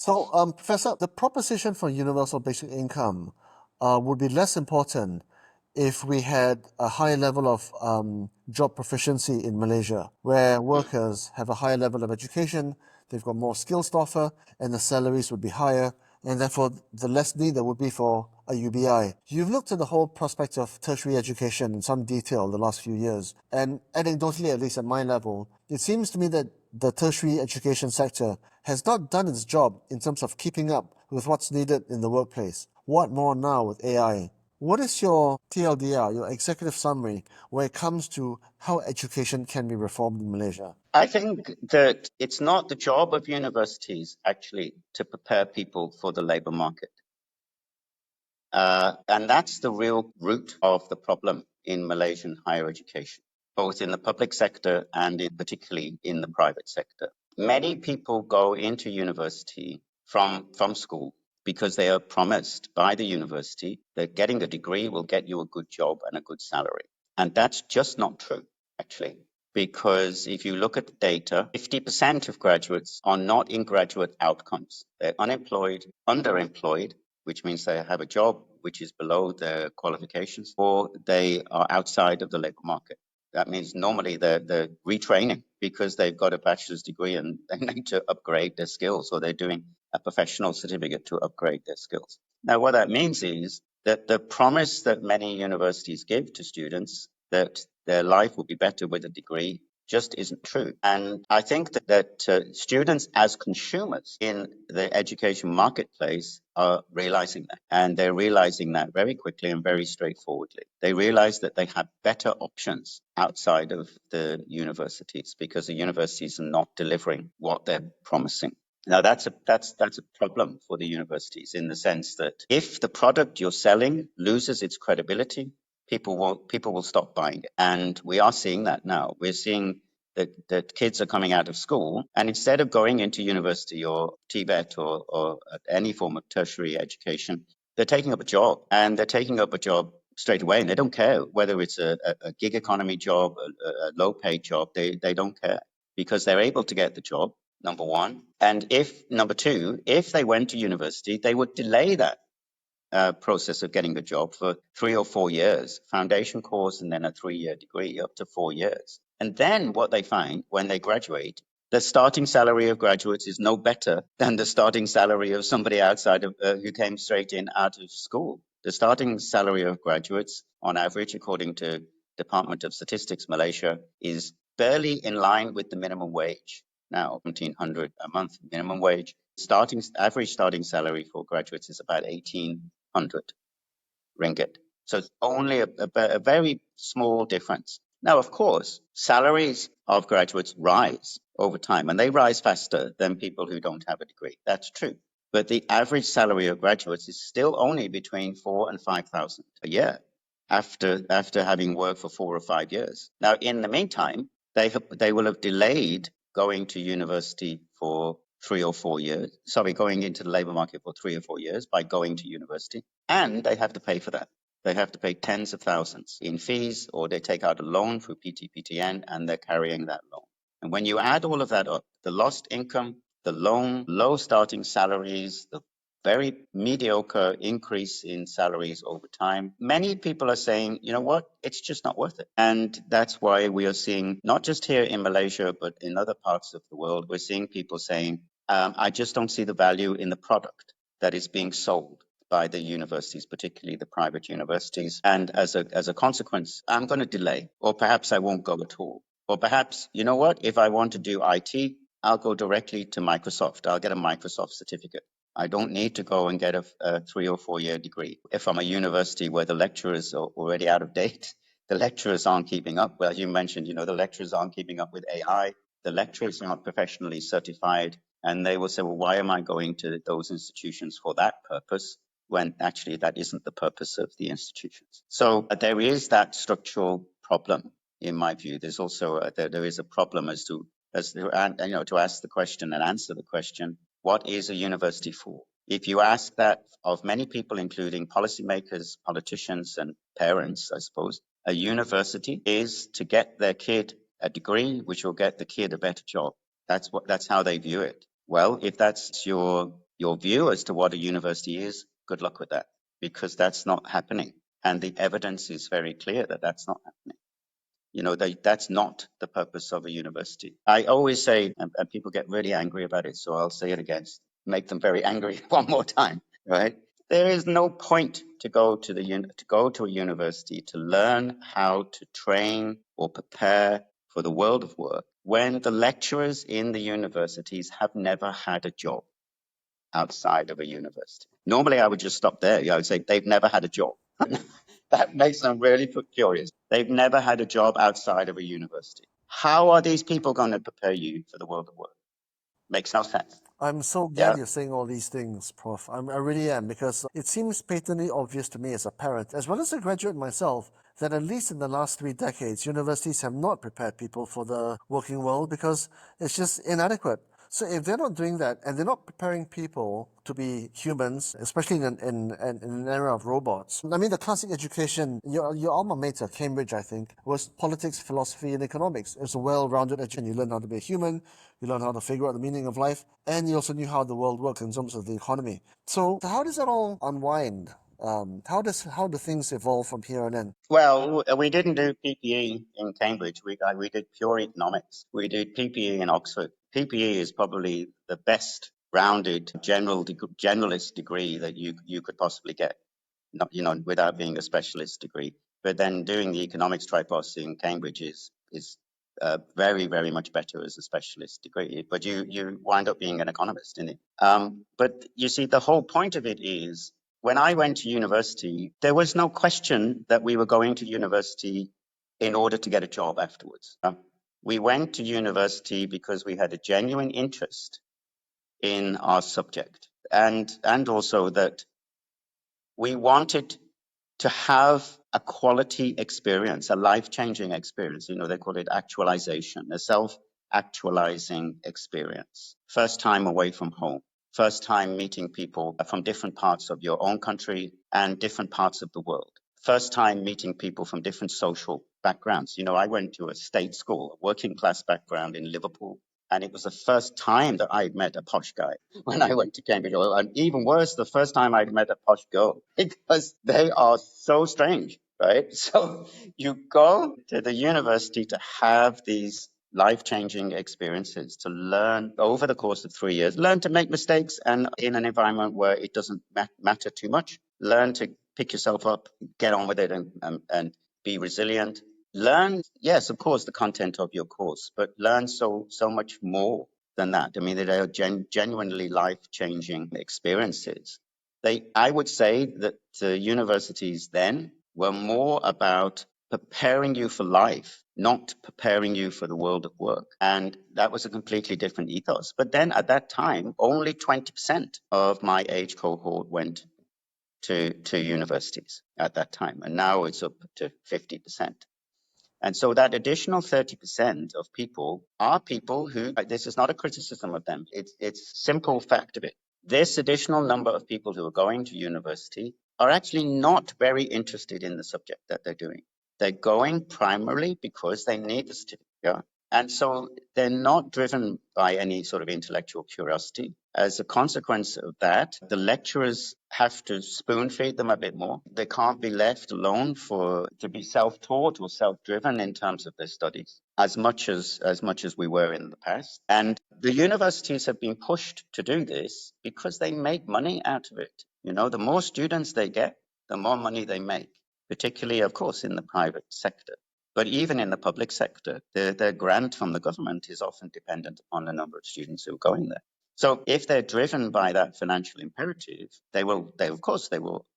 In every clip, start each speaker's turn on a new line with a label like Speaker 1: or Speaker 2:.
Speaker 1: So, Professor, the proposition for universal basic income would be less important if we had a higher level of job proficiency in Malaysia, where workers have a higher level of education, they've got more skills to offer, and the salaries would be higher, and therefore the less need there would be for a UBI. You've looked at the whole prospect of tertiary education in some detail the last few years, and anecdotally, at least at my level, it seems to me that the tertiary education sector has not done its job in terms of keeping up with what's needed in the workplace. What more now with AI? What is your TLDR, your executive summary, when it comes to how education can be reformed in Malaysia?
Speaker 2: I think that it's not the job of universities actually to prepare people for the labor market. And that's the real root of the problem in Malaysian higher education, both in the public sector and particularly in the private sector. Many people go into university from school because they are promised by the university that getting a degree will get you a good job and a good salary. And that's just not true, actually. Because if you look at the data, 50% of graduates are not in graduate outcomes. They're unemployed, underemployed, which means they have a job which is below their qualifications, or they are outside of the labor market. That means normally they're retraining because they've got a bachelor's degree and they need to upgrade their skills, or they're doing a professional certificate to upgrade their skills. Now, what that means is that the promise that many universities give to students that their life will be better with a degree just isn't true. And I think that students as consumers in the education marketplace are realizing that. And they're realizing that very quickly and very straightforwardly. They realize that they have better options outside of the universities because the universities are not delivering what they're promising. Now that's a problem for the universities in the sense that if the product you're selling loses its credibility, people will stop buying it. And we are seeing that now. We're seeing that kids are coming out of school, and instead of going into university or TVET or any form of tertiary education, they're taking up a job, and they're taking up a job straight away, and they don't care whether it's a gig economy job, a low paid job. They don't care because they're able to get the job, number one. And number two, if they went to university, they would delay that process of getting a job for 3 or 4 years, foundation course, and then a 3-year degree, up to 4 years. And then what they find when they graduate, the starting salary of graduates is no better than the starting salary of somebody outside of who came straight in out of school. The starting salary of graduates, on average, according to Department of Statistics Malaysia, is barely in line with the minimum wage. Now, 1,700 a month minimum wage. Average starting salary for graduates is about 1,800 ringgit. So it's only a very small difference. Now, of course, salaries of graduates rise over time, and they rise faster than people who don't have a degree. That's true. But the average salary of graduates is still only between 4,000 and 5,000 a year after having worked for 4 or 5 years. Now, in the meantime, they will have delayed going to university for 3 or 4 years. Sorry, going into the labor market for 3 or 4 years by going to university, and they have to pay for that. They have to pay tens of thousands in fees, or they take out a loan through PTPTN and they're carrying that loan. And when you add all of that up, the lost income, the loan, low starting salaries, the very mediocre increase in salaries over time, many people are saying, you know what, it's just not worth it. And that's why we are seeing, not just here in Malaysia, but in other parts of the world, we're seeing people saying, I just don't see the value in the product that is being sold by the universities, particularly the private universities. And as a consequence, I'm going to delay, or perhaps I won't go at all. Or perhaps, you know what, if I want to do IT, I'll go directly to Microsoft. I'll get a Microsoft certificate. I don't need to go and get a 3 or 4 year degree. If I'm a university where the lecturers are already out of date, the lecturers aren't keeping up. Well, you mentioned, the lecturers aren't keeping up with AI. The lecturers aren't professionally certified. And they will say, well, why am I going to those institutions for that purpose, when actually that isn't the purpose of the institutions? So there is that structural problem, in my view. There's also there is a problem to ask the question and answer the question, what is a university for? If you ask that of many people, including policymakers, politicians, and parents, I suppose, a university is to get their kid a degree, which will get the kid a better job. That's how they view it. Well, if that's your your view as to what a university is, good luck with that, because that's not happening. And the evidence is very clear that that's not happening. You know, that's not the purpose of a university. I always say, and people get really angry about it, so I'll say it again, make them very angry one more time, right? There is no point to go to a university to learn how to train or prepare for the world of work when the lecturers in the universities have never had a job outside of a university. Normally, I would just stop there. I would say they've never had a job. That makes them really curious. They've never had a job outside of a university. How are these people going to prepare you for the world of work? Makes no sense.
Speaker 1: I'm so glad you're saying all these things, Prof. I really am, because it seems patently obvious to me as a parent, as well as a graduate myself, that at least in the last 3 decades, universities have not prepared people for the working world because it's just inadequate. So if they're not doing that and they're not preparing people to be humans, especially in an era of robots, I mean, the classic education, your alma mater, Cambridge, I think, was politics, philosophy, and economics. It's a well-rounded education. You learn how to be a human, you learn how to figure out the meaning of life, and you also knew how the world works in terms of the economy. So how does that all unwind? How do things evolve from here on in?
Speaker 2: Well, we didn't do PPE in Cambridge. We did pure economics. We did PPE in Oxford. PPE is probably the best rounded generalist degree that you could possibly get, not, you know, without being a specialist degree. But then doing the economics tripos in Cambridge is very, very much better as a specialist degree. But you wind up being an economist in it. But you see, the whole point of it is, when I went to university, there was no question that we were going to university in order to get a job afterwards. We went to university because we had a genuine interest in our subject, and also that we wanted to have a quality experience, a life-changing experience. You know, they call it actualization, a self-actualizing experience. First time away from home, first time meeting people from different parts of your own country and different parts of the world. First time meeting people from different social backgrounds. You know, I went to a state school, a working class background in Liverpool, and it was the first time that I'd met a posh guy when I went to Cambridge. And even worse, the first time I'd met a posh girl, because they are so strange, right? So you go to the university to have these life-changing experiences, to learn over the course of 3 years, learn to make mistakes, and in an environment where it doesn't matter too much, learn to pick yourself up, get on with it, and be resilient. Learn, yes, of course, the content of your course, but learn so much more than that. I mean, they are genuinely life-changing experiences. I would say that the universities then were more about preparing you for life, not preparing you for the world of work. And that was a completely different ethos. But then at that time, only 20% of my age cohort went to universities at that time. And now it's up to 50%. And so that additional 30% of people are people who, this is not a criticism of them, it's simple fact of it. This additional number of people who are going to university are actually not very interested in the subject that they're doing. They're going primarily because they need the certificate. Yeah? And so they're not driven by any sort of intellectual curiosity. As a consequence of that, the lecturers have to spoon feed them a bit more. They can't be left alone to be self-taught or self-driven in terms of their studies as much as we were in the past. And the universities have been pushed to do this because they make money out of it. You know, the more students they get, the more money they make, particularly, of course, in the private sector. But even in the public sector, their grant from the government is often dependent upon the number of students who are going there. So if they're driven by that financial imperative, they will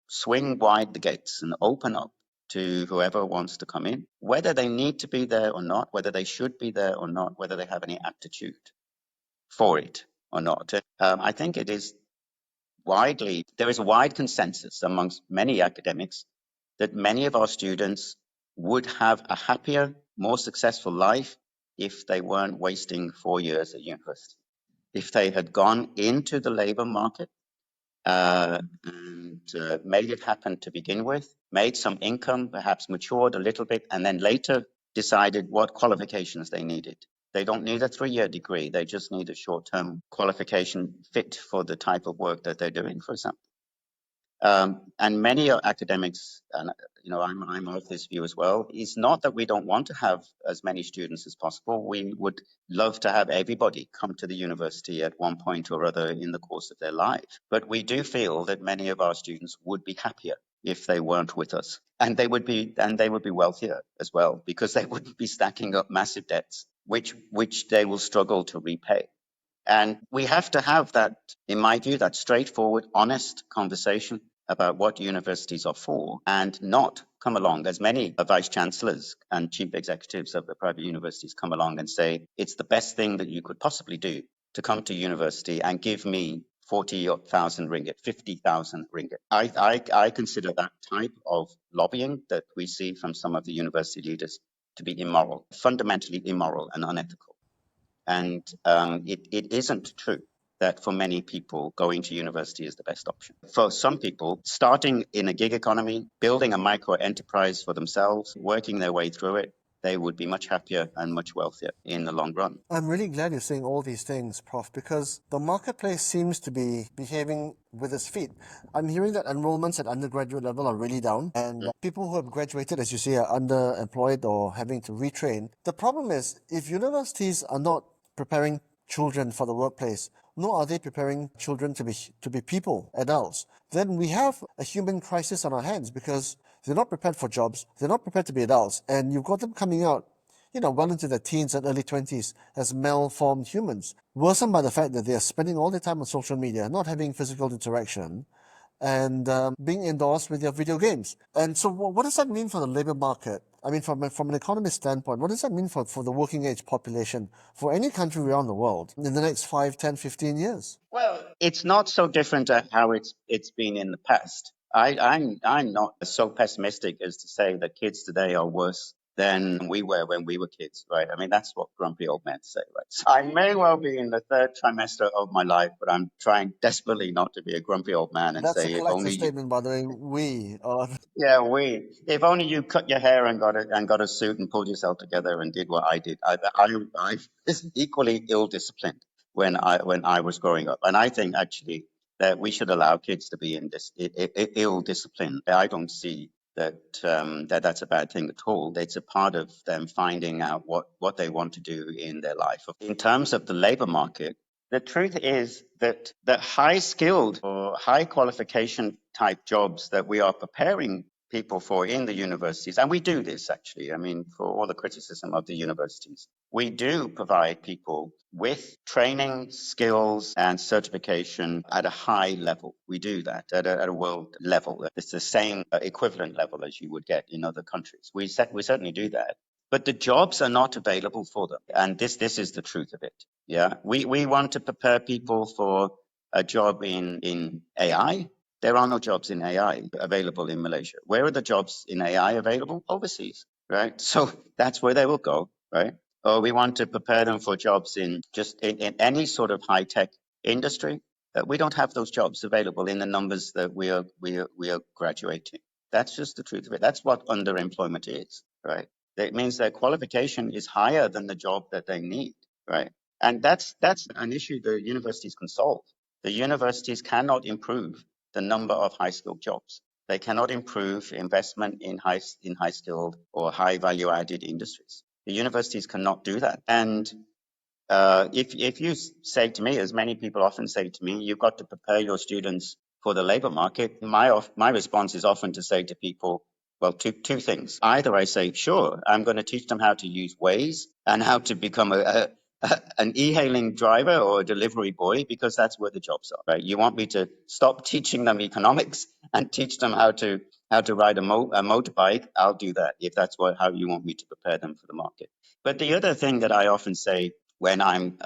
Speaker 2: swing wide the gates and open up to whoever wants to come in, whether they need to be there or not, whether they should be there or not, whether they have any aptitude for it or not. I think there is a wide consensus amongst many academics that many of our students would have a happier, more successful life if they weren't wasting 4 years at university. If they had gone into the labor market and made it happen to begin with, made some income, perhaps matured a little bit, and then later decided what qualifications they needed. They don't need a 3-year degree. They just need a short-term qualification fit for the type of work that they're doing, for example. And many academics, and I'm of this view as well, is not that we don't want to have as many students as possible. We would love to have everybody come to the university at one point or other in the course of their life. But we do feel that many of our students would be happier if they weren't with us. And they would be wealthier as well, because they wouldn't be stacking up massive debts, which they will struggle to repay. And we have to have that, in my view, that straightforward, honest conversation about what universities are for, and not come along, as many vice chancellors and chief executives of the private universities come along and say, it's the best thing that you could possibly do to come to university and give me 40,000 ringgit, 50,000 ringgit. I consider that type of lobbying that we see from some of the university leaders to be immoral, fundamentally immoral and unethical. And it isn't true that for many people, going to university is the best option. For some people, starting in a gig economy, building a micro enterprise for themselves, working their way through it, they would be much happier and much wealthier in the long run.
Speaker 1: I'm really glad you're saying all these things, Prof, because the marketplace seems to be behaving with its feet. I'm hearing that enrollments at undergraduate level are really down, and people who have graduated, as you say, are underemployed or having to retrain. The problem is, if universities are not preparing children for the workplace, nor are they preparing children to be people, adults, then we have a human crisis on our hands, because they're not prepared for jobs, they're not prepared to be adults, and you've got them coming out well into their teens and early 20s as malformed humans, worsened by the fact that they are spending all their time on social media, not having physical interaction, and being indoors with their video games. And so what does that mean for the labor market? I mean, from an economist standpoint, what does that mean for the working age population for any country around the world in the next 5, 10, 15 years?
Speaker 2: Well, it's not so different to how it's been in the past. I'm not so pessimistic as to say that kids today are worse than we were when we were kids, right? I mean, that's what grumpy old men say, right? So I may well be in the third trimester of my life, but I'm trying desperately not to be a grumpy old man and
Speaker 1: That's a
Speaker 2: say, if
Speaker 1: collective
Speaker 2: only you,
Speaker 1: statement, by the way. We.
Speaker 2: yeah, if only you cut your hair and got a suit and pulled yourself together and did what I did. I was equally ill-disciplined when I was growing up, and I think actually that we should allow kids to be in this ill-disciplined. I don't see that's a bad thing at all. It's a part of them finding out what they want to do in their life. In terms of the labor market, the truth is that the high skilled or high qualification type jobs that we are preparing people for in the universities, and we do this actually, I mean, for all the criticism of the universities, we do provide people with training, skills, and certification at a high level. We do that at a world level. It's the same equivalent level as you would get in other countries. We certainly do that. But the jobs are not available for them. And this is the truth of it. Yeah. We want to prepare people for a job in AI. There are no jobs in AI available in Malaysia. Where are the jobs in AI available? Overseas, right? So that's where they will go, right? Or we want to prepare them for jobs in any sort of high tech industry. We don't have those jobs available in the numbers that we are graduating. That's just the truth of it. That's what underemployment is, right? It means their qualification is higher than the job that they need, right? And that's an issue the universities can solve. The universities cannot improve the number of high skilled jobs. They cannot improve investment in high skilled or high value added industries. The universities cannot do that. And if you say to me, as many people often say to me, you've got to prepare your students for the labor market. My response is often to say to people, well, two things. Either I say, sure, I'm going to teach them how to use Waze and how to become an e-hailing driver or a delivery boy, because that's where the jobs are, right? You want me to stop teaching them economics and teach them how to ride a motorbike? I'll do that if that's how you want me to prepare them for the market. But the other thing that I often say when I'm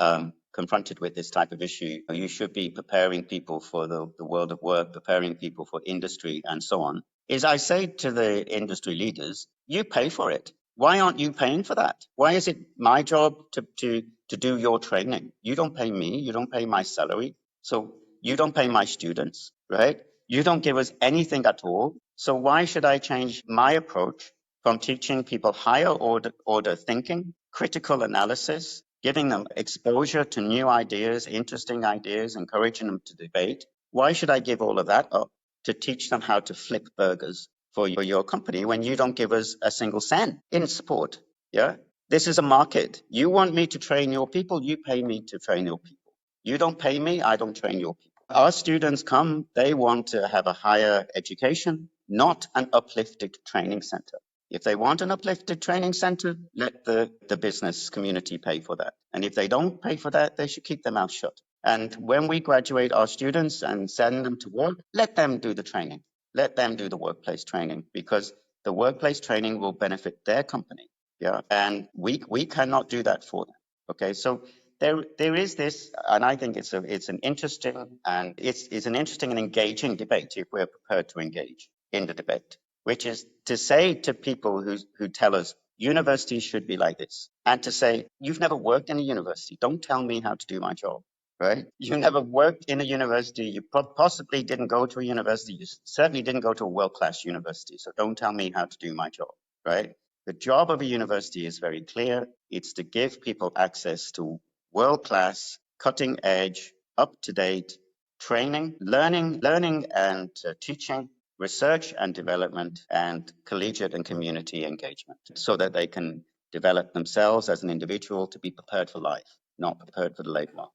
Speaker 2: confronted with this type of issue, you should be preparing people for the world of work, preparing people for industry and so on, is I say to the industry leaders, you pay for it. Why aren't you paying for that? Why is it my job to do your training? You don't pay me, you don't pay my salary, so you don't pay my students, right? You don't give us anything at all. So why should I change my approach from teaching people higher order thinking, critical analysis, giving them exposure to new ideas, interesting ideas, encouraging them to debate. Why should I give all of that up to teach them how to flip burgers for your company when you don't give us a single cent in support? Yeah. This is a market. You want me to train your people, you pay me to train your people. You don't pay me, I don't train your people. Our students come, they want to have a higher education, not an uplifted training center. If they want an uplifted training center, let the business community pay for that. And if they don't pay for that, they should keep their mouth shut. And when we graduate our students and send them to work, let them do the training. Let them do the workplace training, because the workplace training will benefit their company. Yeah. And we cannot do that for them. Okay. So there is this, and I think it's an interesting and engaging debate if we're prepared to engage in the debate, which is to say to people who tell us universities should be like this, and to say, you've never worked in a university, don't tell me how to do my job, right? You never worked in a university, you possibly didn't go to a university, you certainly didn't go to a world-class university, so don't tell me how to do my job, right? The job of a university is very clear. It's to give people access to world-class, cutting-edge, up-to-date training, learning and teaching, research and development, and collegiate and community engagement, so that they can develop themselves as an individual to be prepared for life, not prepared for the labor market.